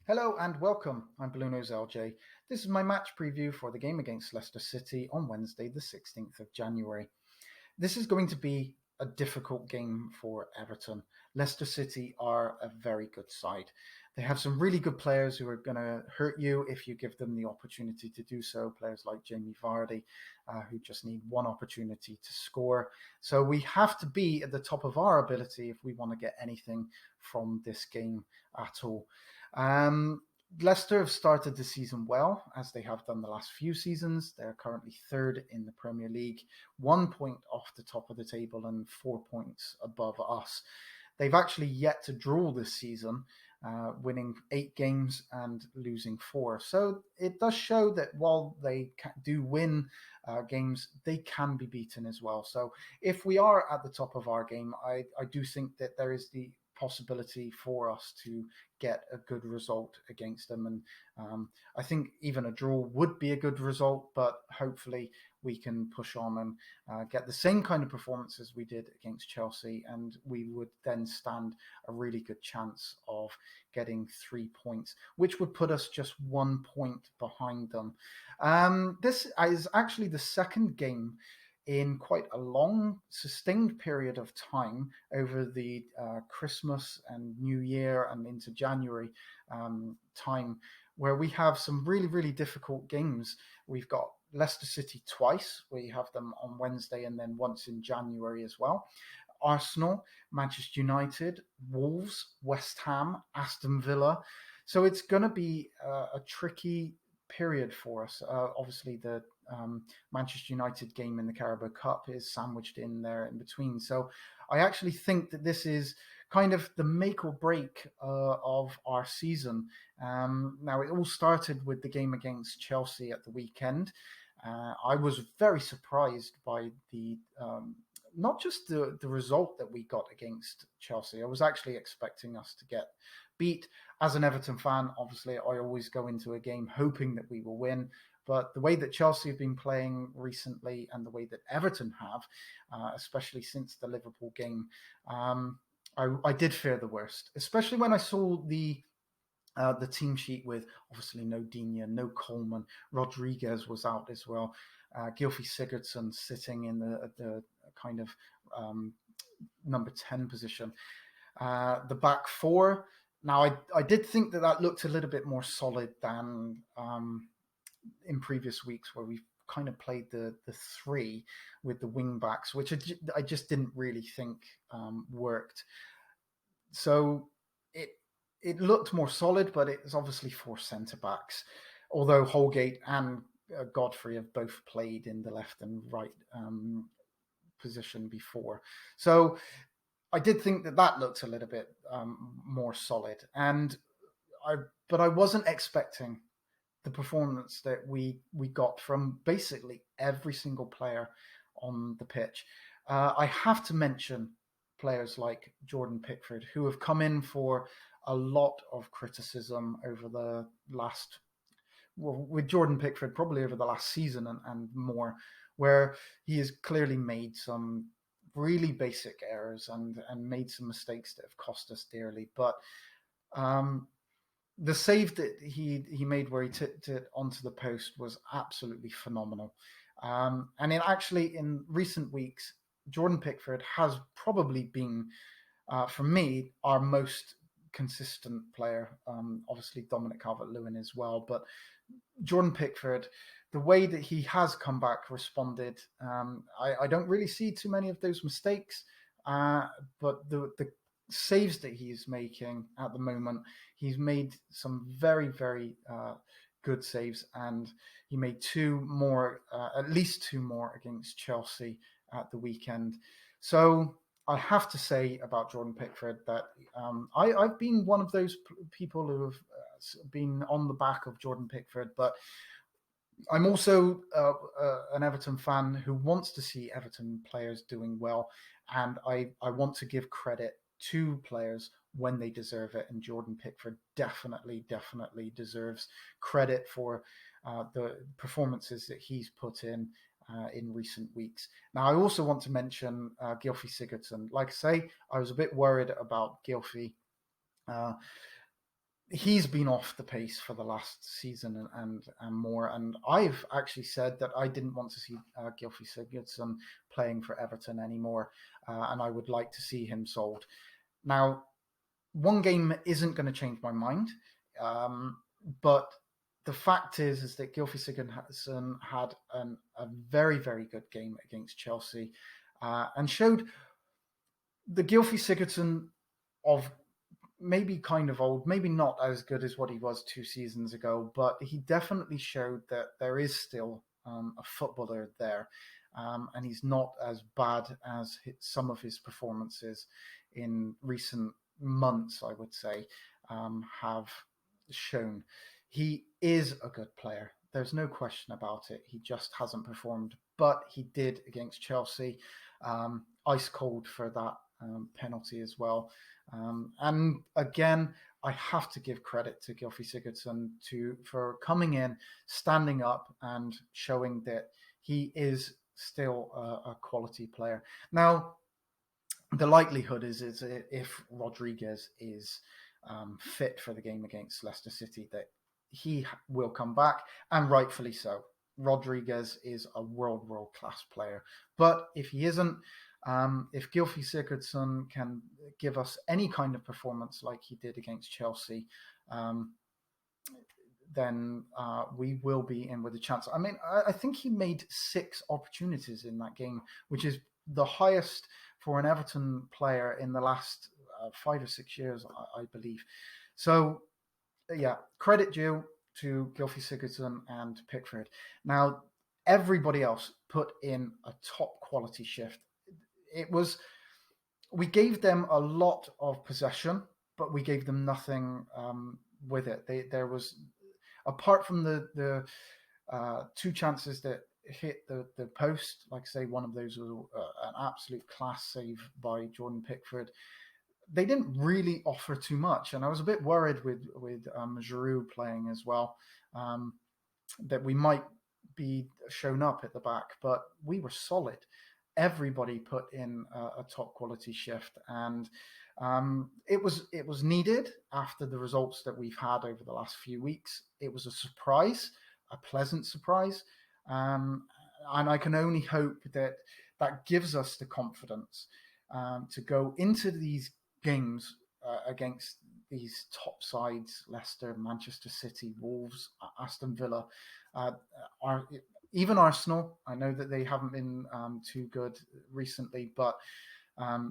Hello and welcome. I'm BluenoseLJ. This is my match preview for the game against Leicester City on Wednesday, the 16th of January. This is going to be a difficult game for Everton. Leicester City are a very good side. They have some really good players who are going to hurt you if you give them the opportunity to do so. Players like Jamie Vardy, who just need one opportunity to score. So we have to be at the top of our ability if we want to get anything from this game at all. Um, Leicester have started the season well, as they have done the last few seasons. They're currently third in the Premier League, 1 point off the top of the table and 4 points above us. They've actually yet to draw this season, winning 8 games and losing 4. So it does show that while they do win games, they can be beaten as well. So if we are at the top of our game, I do think that there is the possibility for us to get a good result against them. And I think even a draw would be a good result, but hopefully we can push on and get the same kind of performance as we did against Chelsea, and we would then stand a really good chance of getting 3 points, which would put us just 1 point behind them. This is actually the second game in quite a long, sustained period of time over the Christmas and New Year and into January time, where we have some really, really difficult games. We've got Leicester City twice. We have them on Wednesday and then once in January as well. Arsenal, Manchester United, Wolves, West Ham, Aston Villa. So it's going to be a tricky period for us. Obviously, the Manchester United game in the Carabao Cup is sandwiched in there in between. So I actually think that this is kind of the make or break of our season. Now, it all started with the game against Chelsea at the weekend. I was very surprised by the not just the result that we got against Chelsea. I was actually expecting us to get beat. As an Everton fan, obviously, I always go into a game hoping that we will win. But the way that Chelsea have been playing recently and the way that Everton have, especially since the Liverpool game, I did fear the worst, especially when I saw the team sheet with obviously no Digne, no Coleman, Rodriguez was out as well, Gylfi Sigurdsson sitting in the kind of number 10 position. The back four. Now, I did think that looked a little bit more solid than in previous weeks where we've kind of played the three with the wing backs, which I just didn't really think worked. So it it looked more solid, but it's obviously 4 centre backs. Although Holgate and Godfrey have both played in the left and right position before, so I did think that looked a little bit more solid. And I but I wasn't expecting the performance that we got from basically every single player on the pitch. I have to mention players like Jordan Pickford, who have come in for a lot of criticism over the last, well, with Jordan Pickford, probably over the last season and more, where he has clearly made some really basic errors and made some mistakes that have cost us dearly. But um, the save that he made where he tipped it onto the post was absolutely phenomenal. And actually, in recent weeks, Jordan Pickford has probably been, for me, our most consistent player. Obviously, Dominic Calvert-Lewin as well, but Jordan Pickford, the way that he has come back, responded, I don't really see too many of those mistakes. But the saves that he's making at the moment, he's made some very, very good saves, and he made two more, at least two more against Chelsea at the weekend. So I have to say about Jordan Pickford that I've been one of those people who have been on the back of Jordan Pickford, but I'm also an Everton fan who wants to see Everton players doing well, and I want to give credit to players when they deserve it. And Jordan Pickford definitely deserves credit for the performances that he's put in recent weeks. Now, I also want to mention Gylfi Sigurdsson. Like I say, I was a bit worried about Gylfi. Uh, he's been off the pace for the last season and more. And I've actually said that I didn't want to see Gylfi Sigurdsson playing for Everton anymore, and I would like to see him sold. Now, one game isn't going to change my mind, but the fact is that Gylfi Sigurdsson had a very, very good game against Chelsea, and showed the Gylfi Sigurdsson of maybe kind of old, maybe not as good as what he was 2 seasons ago, but he definitely showed that there is still a footballer there. And he's not as bad as some of his performances in recent months, I would say, have shown. He is a good player. There's no question about it. He just hasn't performed, but he did against Chelsea. Ice cold for that penalty as well. And again, I have to give credit to Gylfi Sigurdsson for coming in, standing up, and showing that he is still a quality player. Now, the likelihood is if Rodriguez is fit for the game against Leicester City, that he will come back, and rightfully so. Rodriguez is a world class player, but if he isn't, if Gylfi Sigurdsson can give us any kind of performance like he did against Chelsea, then we will be in with a chance. I mean, I think he made 6 opportunities in that game, which is the highest for an Everton player in the last 5 or 6 years, I believe. So, yeah, credit due to Gylfi Sigurdsson and Pickford. Now, everybody else put in a top quality shift. We gave them a lot of possession, but we gave them nothing with it. There was, apart from the 2 chances that hit the post, like I say, one of those was an absolute class save by Jordan Pickford. They didn't really offer too much, and I was a bit worried with Giroud playing as well, that we might be shown up at the back, but we were solid. Everybody put in a top quality shift, and it was needed after the results that we've had over the last few weeks. It was a surprise, a pleasant surprise, and I can only hope that that gives us the confidence to go into these games against these top sides: Leicester, Manchester City, Wolves, Aston Villa, are even Arsenal. I know that they haven't been too good recently, but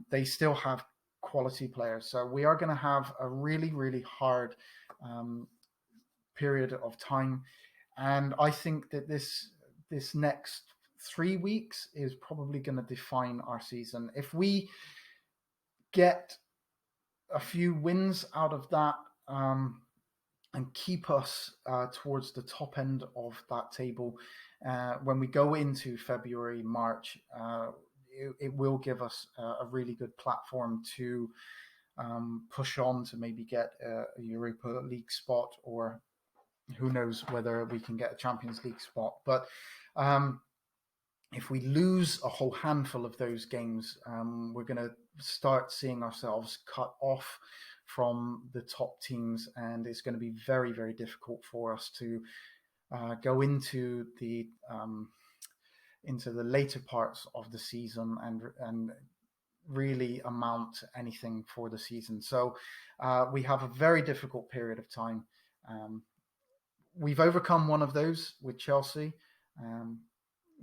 they still have quality players. So we are going to have a really hard period of time, and I think that this next 3 weeks is probably going to define our season. If we get a few wins out of that, and keep us towards the top end of that table, when we go into February, March, it will give us a really good platform to push on to maybe get a Europa League spot, or who knows whether we can get a Champions League spot. But if we lose a whole handful of those games, we're going to start seeing ourselves cut off from the top teams, and it's going to be very difficult for us to go into the later parts of the season and really amount to anything for the season. So we have a very difficult period of time. We've overcome one of those with Chelsea.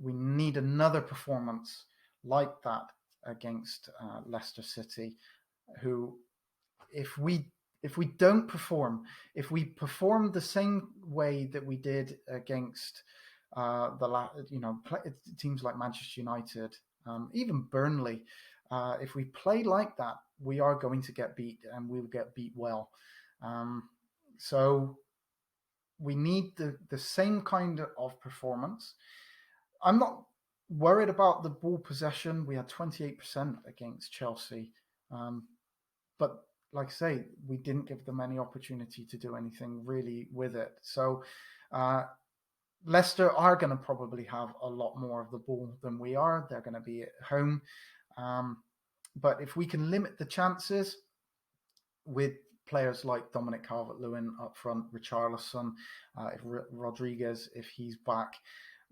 We need another performance like that against Leicester City, who, if we don't perform, if we perform the same way that we did against teams like Manchester United, even Burnley, if we play like that, we are going to get beat, and we'll get beat well. So we need the same kind of performance. I'm not worried about the ball possession. We had 28% against Chelsea, but like I say, we didn't give them any opportunity to do anything really with it. So Leicester are going to probably have a lot more of the ball than we are. They're going to be at home. But if we can limit the chances with players like Dominic Calvert-Lewin up front, Richarlison, if Rodriguez, if he's back,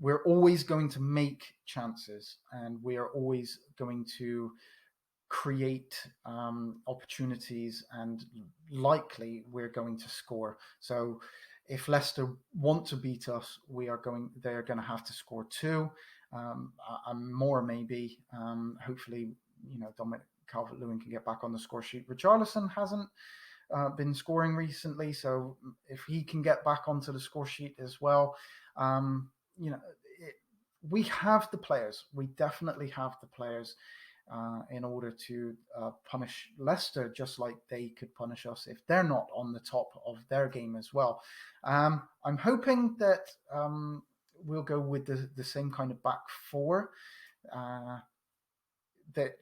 we're always going to make chances, and we are always going to create opportunities, and likely we're going to score. So if Leicester want to beat us, they're going to have to score two, more maybe. Hopefully, Dominic Calvert-Lewin can get back on the score sheet. Richarlison hasn't been scoring recently, so if he can get back onto the score sheet as well, you know, we have the players. We definitely have the players in order to punish Leicester, just like they could punish us if they're not on the top of their game as well. I'm hoping that we'll go with the same kind of back four that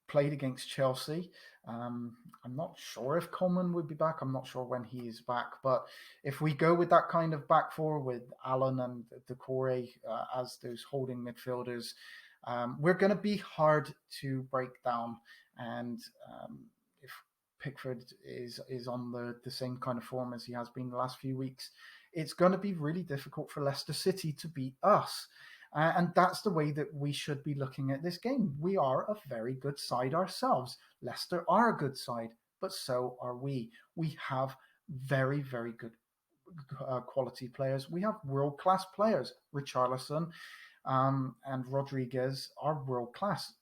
played against Chelsea. I'm not sure if Coleman would be back. I'm not sure when he is back. But if we go with that kind of back four with Allen and Decore as those holding midfielders, we're going to be hard to break down. And if Pickford is on the same kind of form as he has been the last few weeks, it's going to be really difficult for Leicester City to beat us. And that's the way that we should be looking at this game. We are a very good side ourselves. Leicester are a good side, but so are we. We have very, very good quality players. We have world-class players. Richarlison and Rodriguez are world-class.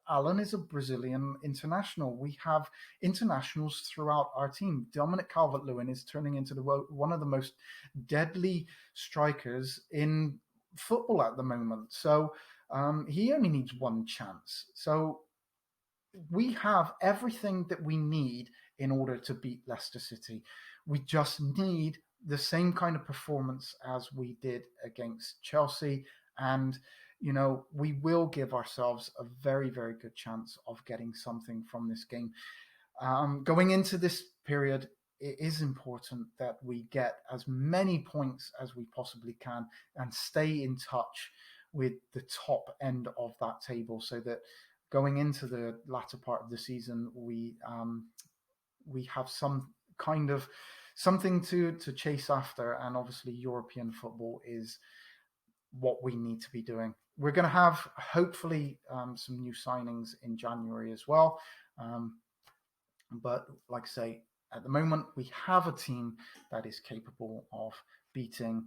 Allen is a Brazilian international. We have internationals throughout our team. Dominic Calvert-Lewin is turning into one of the most deadly strikers in football at the moment. So he only needs one chance. So we have everything that we need in order to beat Leicester City. We just need the same kind of performance as we did against Chelsea, and we will give ourselves a very, very good chance of getting something from this game. Going into this period, it is important that we get as many points as we possibly can and stay in touch with the top end of that table, so that going into the latter part of the season, we have some kind of something to chase after. And obviously European football is what we need to be doing. We're going to have hopefully some new signings in January as well. But like I say, at the moment, we have a team that is capable of beating.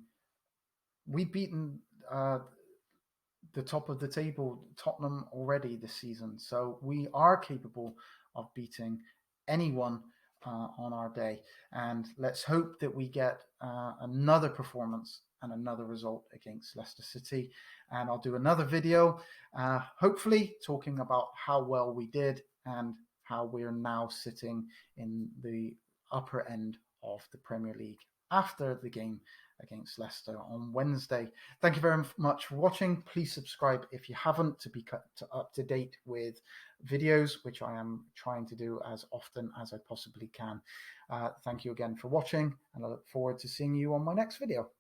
We've beaten the top of the table, Tottenham, already this season. So we are capable of beating anyone on our day. And let's hope that we get another performance and another result against Leicester City. And I'll do another video, hopefully talking about how well we did and how we're now sitting in the upper end of the Premier League after the game against Leicester on Wednesday. Thank you very much for watching. Please subscribe if you haven't, to be up to date with videos, which I am trying to do as often as I possibly can. Thank you again for watching, and I look forward to seeing you on my next video.